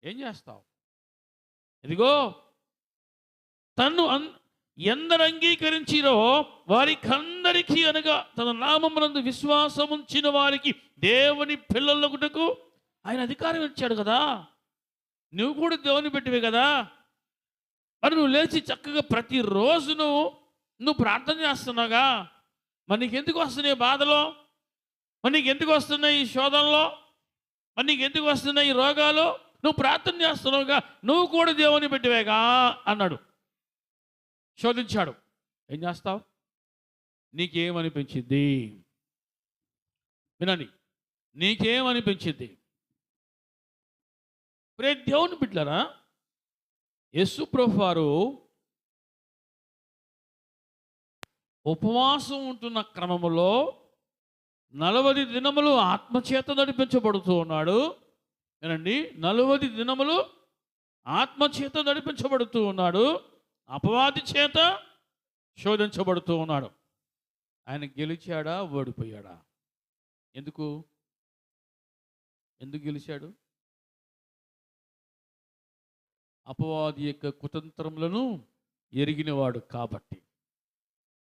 ఏం చేస్తావు? ఇదిగో తన్ను ఎందరు అంగీకరించిరో వారికందరికీ అనగా తన నామమునందు విశ్వాసం ఉంచిన వారికి దేవుని పిల్లలకుటకు ఆయన అధికారం ఇచ్చాడు కదా. నువ్వు కూడా దేవుని పెట్టివే కదా. మరి నువ్వు లేచి చక్కగా ప్రతిరోజు నువ్వు ప్రార్థన చేస్తున్నావుగా. మరి నీకు ఎందుకు వస్తున్నాయి బాధలో? మరి నీకు ఎందుకు వస్తున్నాయి ఈ శోధనలో? మరి నీకు ఎందుకు వస్తున్నాయి ఈ రోగాలు? నువ్వు ప్రార్థన చేస్తున్నావుగా, నువ్వు కూడా దేవుని పెట్టివేగా అన్నాడు. శోధించాడు. ఏం చేస్తావు? నీకేమనిపించింది? వినండి, నీకేమనిపించింది? ప్రే దేవుని బిడ్డలారా, యేసు ప్రభువు వారు ఉపవాసం ఉంటున్న క్రమములో 40 దినములు ఆత్మచేత నడిపించబడుతూ ఉన్నాడు. వినండి, 40 దినములు ఆత్మచేత నడిపించబడుతూ ఉన్నాడు. అపవాది చేత శోధించబడుతూ ఉన్నాడు. ఆయన గెలిచాడా, ఓడిపోయాడా? ఎందుకు గెలిచాడు? అపవాది యొక్క కుతంత్రములను ఎరిగినవాడు కాబట్టి.